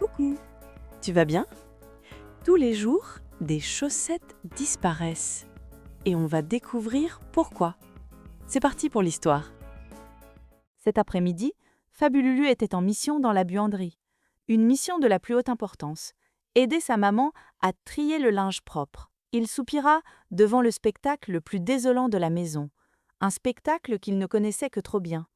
Coucou, tu vas bien? Tous les jours, des chaussettes disparaissent et on va découvrir pourquoi. C'est parti pour l'histoire. Cet après-midi, Fabululu était en mission dans la buanderie. Une mission de la plus haute importance. Aider sa maman à trier le linge propre. Il soupira devant le spectacle le plus désolant de la maison. Un spectacle qu'il ne connaissait que trop bien.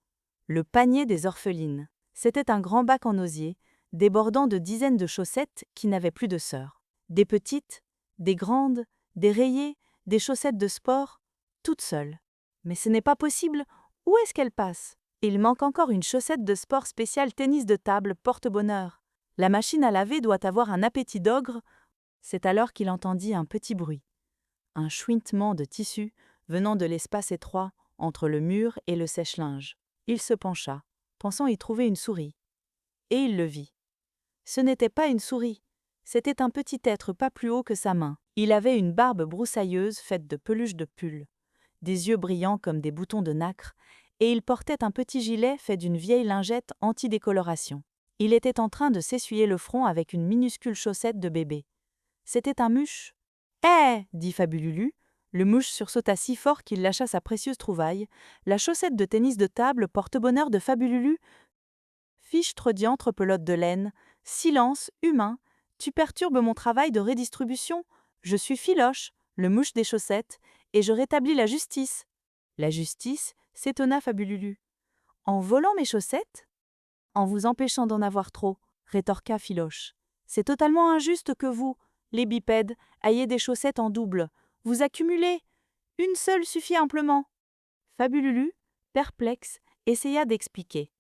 Le panier des orphelines. C'était un grand bac en osier, débordant de dizaines de chaussettes qui n'avaient plus de sœurs. Des petites, des grandes, des rayées, des chaussettes de sport, toutes seules. Mais ce n'est pas possible. Où est-ce qu'elles passent? Il manque encore une chaussette de sport spéciale tennis de table porte-bonheur. La machine à laver doit avoir un appétit d'ogre. C'est alors qu'il entendit un petit bruit. Un chouinement de tissu venant de l'espace étroit entre le mur et le sèche-linge. Il se pencha, pensant y trouver une souris. Et il le vit. Ce n'était pas une souris, c'était un petit être pas plus haut que sa main. Il avait une barbe broussailleuse faite de peluche de pull, des yeux brillants comme des boutons de nacre, et il portait un petit gilet fait d'une vieille lingette anti-décoloration. Il était en train de s'essuyer le front avec une minuscule chaussette de bébé. C'était un muche. « Hé !» dit Fabululu. Le mouche sursauta si fort qu'il lâcha sa précieuse trouvaille, la chaussette de tennis de table porte-bonheur de Fabululu. Fichtre diantre pelote de laine, silence, humain, tu perturbes mon travail de redistribution. Je suis Filoche, le mouche des chaussettes, et je rétablis la justice. La justice, s'étonna Fabululu. En volant mes chaussettes? En vous empêchant d'en avoir trop, rétorqua Filoche. C'est totalement injuste que vous, les bipèdes, ayez des chaussettes en double. Vous accumulez. Une seule suffit amplement. Fabululu, perplexe, essaya d'expliquer.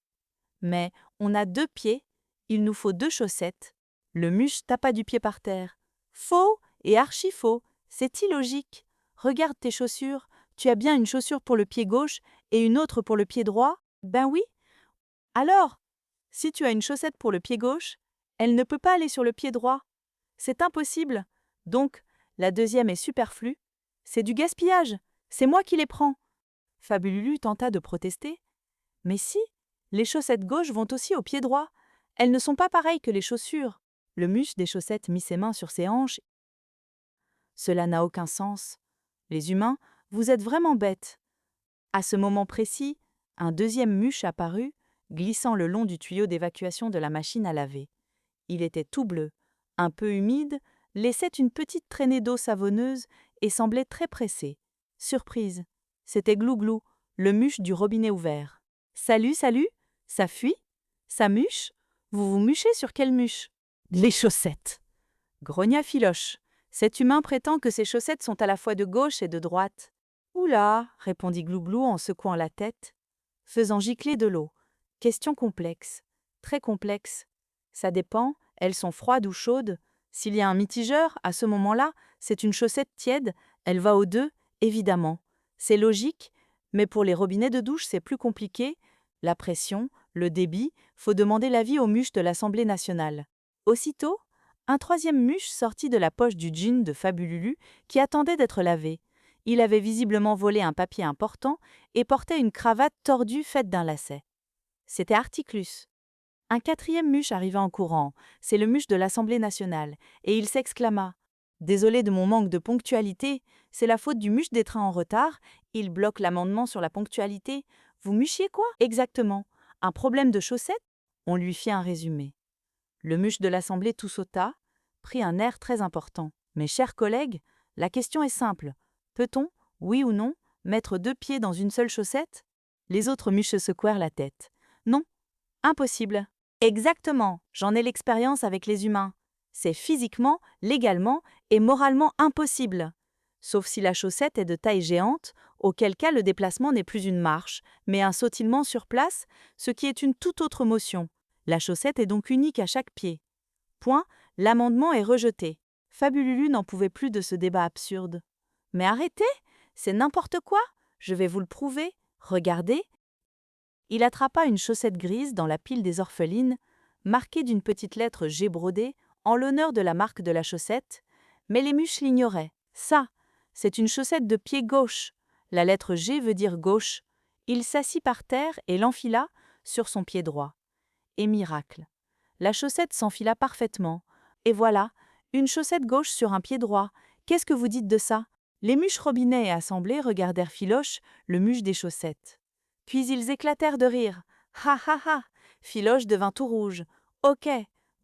Mais on a 2 pieds, il nous faut 2 chaussettes. Le muche tapa du pied par terre. Faux et archi-faux, c'est illogique. Regarde tes chaussures, tu as bien une chaussure pour le pied gauche et une autre pour le pied droit? Ben oui. Alors, si tu as une chaussette pour le pied gauche, elle ne peut pas aller sur le pied droit. C'est impossible. Donc, la deuxième est superflue. C'est du gaspillage. C'est moi qui les prends. Fabululu tenta de protester. Mais si, les chaussettes gauches vont aussi au pied droit. Elles ne sont pas pareilles que les chaussures. Le muche des chaussettes mit ses mains sur ses hanches. Cela n'a aucun sens. Les humains, vous êtes vraiment bêtes. À ce moment précis, un deuxième muche apparut, glissant le long du tuyau d'évacuation de la machine à laver. Il était tout bleu, un peu humide, laissait une petite traînée d'eau savonneuse et semblait très pressé. Surprise, c'était Glouglou, le muche du robinet ouvert. « Salut, salut, ça fuit? Ça muche? Vous vous muchez sur quelle muche? »« Les chaussettes !» grogna Filoche. Cet humain prétend que ses chaussettes sont à la fois de gauche et de droite. « Oula !» répondit Glouglou en secouant la tête, faisant gicler de l'eau. Question complexe, très complexe. Ça dépend, elles sont froides ou chaudes. S'il y a un mitigeur, à ce moment-là, c'est une chaussette tiède, elle va aux 2, évidemment. C'est logique, mais pour les robinets de douche, c'est plus compliqué. La pression, le débit, faut demander l'avis aux muches de l'Assemblée nationale. Aussitôt, un troisième muche sortit de la poche du jean de Fabululu qui attendait d'être lavé. Il avait visiblement volé un papier important et portait une cravate tordue faite d'un lacet. C'était Articlus. Un quatrième muche arriva en courant, c'est le muche de l'Assemblée nationale, et il s'exclama « Désolé de mon manque de ponctualité, c'est la faute du muche des trains en retard, il bloque l'amendement sur la ponctualité. Vous muchiez quoi? Exactement. Un problème de chaussettes ?» On lui fit un résumé. Le muche de l'Assemblée tout sauta, prit un air très important. « Mes chers collègues, la question est simple. Peut-on, oui ou non, mettre 2 pieds dans une seule chaussette ?» Les autres muches se secouèrent la tête. « Non, impossible. » Exactement, j'en ai l'expérience avec les humains. C'est physiquement, légalement et moralement impossible. Sauf si la chaussette est de taille géante, auquel cas le déplacement n'est plus une marche, mais un sautillement sur place, ce qui est une toute autre motion. La chaussette est donc unique à chaque pied. Point, l'amendement est rejeté. Fabululu n'en pouvait plus de ce débat absurde. Mais arrêtez, c'est n'importe quoi, je vais vous le prouver, regardez. Il attrapa une chaussette grise dans la pile des orphelines, marquée d'une petite lettre G brodée, en l'honneur de la marque de la chaussette, mais les muches l'ignoraient. Ça, c'est une chaussette de pied gauche. La lettre G veut dire gauche. Il s'assit par terre et l'enfila sur son pied droit. Et miracle, La chaussette s'enfila parfaitement. Et voilà, une chaussette gauche sur un pied droit. Qu'est-ce que vous dites de ça? Les muches Robinet et Assemblée regardèrent Philoche, le muche des chaussettes. Puis ils éclatèrent de rire. Ha ha ha! Philoche devint tout rouge. Ok,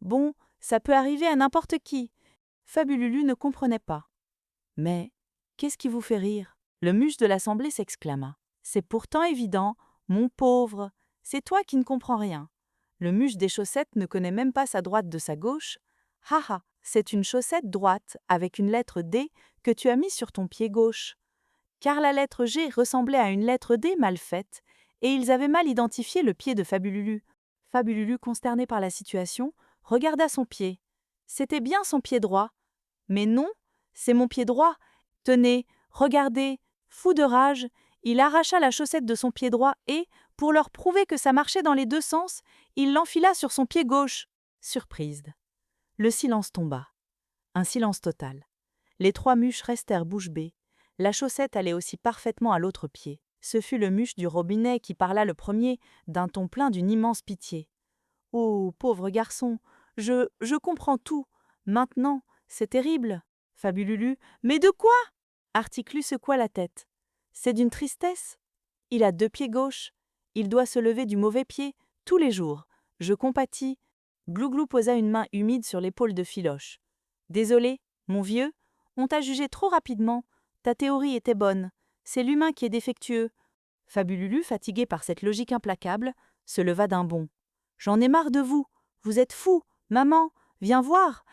bon, ça peut arriver à n'importe qui. Fabululu ne comprenait pas. Mais qu'est-ce qui vous fait rire? Le muche de l'Assemblée s'exclama. C'est pourtant évident, mon pauvre, c'est toi qui ne comprends rien. Le muche des chaussettes ne connaît même pas sa droite de sa gauche. Ha ha, c'est une chaussette droite avec une lettre D que tu as mise sur ton pied gauche. Car la lettre G ressemblait à une lettre D mal faite, et ils avaient mal identifié le pied de Fabululu. Fabululu, consterné par la situation, regarda son pied. C'était bien son pied droit. Mais non, c'est mon pied droit. Tenez, regardez. Fou de rage, il arracha la chaussette de son pied droit et, pour leur prouver que ça marchait dans les deux sens, il l'enfila sur son pied gauche. Surprise. Le silence tomba. Un silence total. Les trois muches restèrent bouche bée. La chaussette allait aussi parfaitement à l'autre pied. Ce fut le muche du robinet qui parla le premier, d'un ton plein d'une immense pitié. « Oh, pauvre garçon, je comprends tout. Maintenant, c'est terrible. » Fabululu. « Mais de quoi ?» Articlu secoua la tête. « C'est d'une tristesse. Il a deux pieds gauches. Il doit se lever du mauvais pied, tous les jours. Je compatis. » Glouglou posa une main humide sur l'épaule de Philoche. « Désolé, mon vieux, on t'a jugé trop rapidement. Ta théorie était bonne. C'est l'humain qui est défectueux. » Fabululu, fatigué par cette logique implacable, se leva d'un bond. « J'en ai marre de vous. Vous êtes fous. Maman, viens voir. »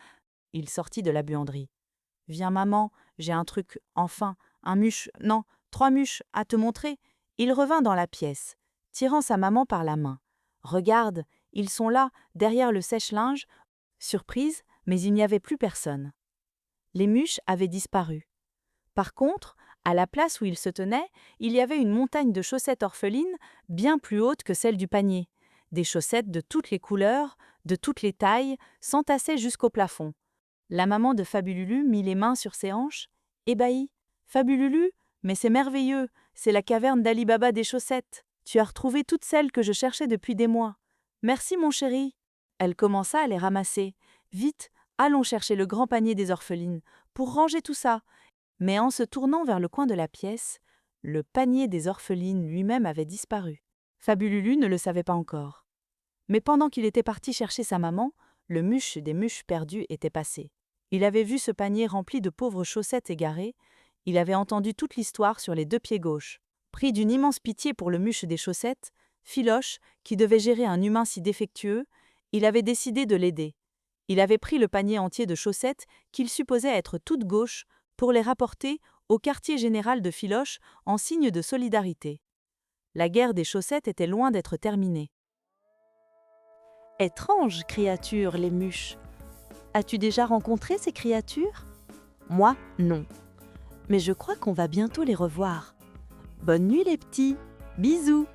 Il sortit de la buanderie. « Viens, maman, j'ai un truc, enfin, un muche, non, 3 muches, à te montrer. » Il revint dans la pièce, tirant sa maman par la main. « Regarde, ils sont là, derrière le sèche-linge. » Surprise, mais il n'y avait plus personne. Les muches avaient disparu. Par contre, à la place où ils se tenaient, il y avait une montagne de chaussettes orphelines bien plus haute que celle du panier. Des chaussettes de toutes les couleurs, de toutes les tailles, s'entassaient jusqu'au plafond. La maman de Fabululu mit les mains sur ses hanches, ébahie. « Fabululu, mais c'est merveilleux, c'est la caverne d'Ali Baba des chaussettes. Tu as retrouvé toutes celles que je cherchais depuis des mois. Merci mon chéri. » Elle commença à les ramasser. « Vite, allons chercher le grand panier des orphelines, pour ranger tout ça. » Mais en se tournant vers le coin de la pièce, le panier des orphelines lui-même avait disparu. Fabululu ne le savait pas encore. Mais pendant qu'il était parti chercher sa maman, le muche des muches perdues était passé. Il avait vu ce panier rempli de pauvres chaussettes égarées, il avait entendu toute l'histoire sur les deux pieds gauches. Pris d'une immense pitié pour le muche des chaussettes, Philoche, qui devait gérer un humain si défectueux, il avait décidé de l'aider. Il avait pris le panier entier de chaussettes qu'il supposait être toutes gauches pour les rapporter au quartier général de Philoche en signe de solidarité. La guerre des chaussettes était loin d'être terminée. Étranges créatures, les muches. As-tu déjà rencontré ces créatures? Moi, non. Mais je crois qu'on va bientôt les revoir. Bonne nuit les petits. Bisous.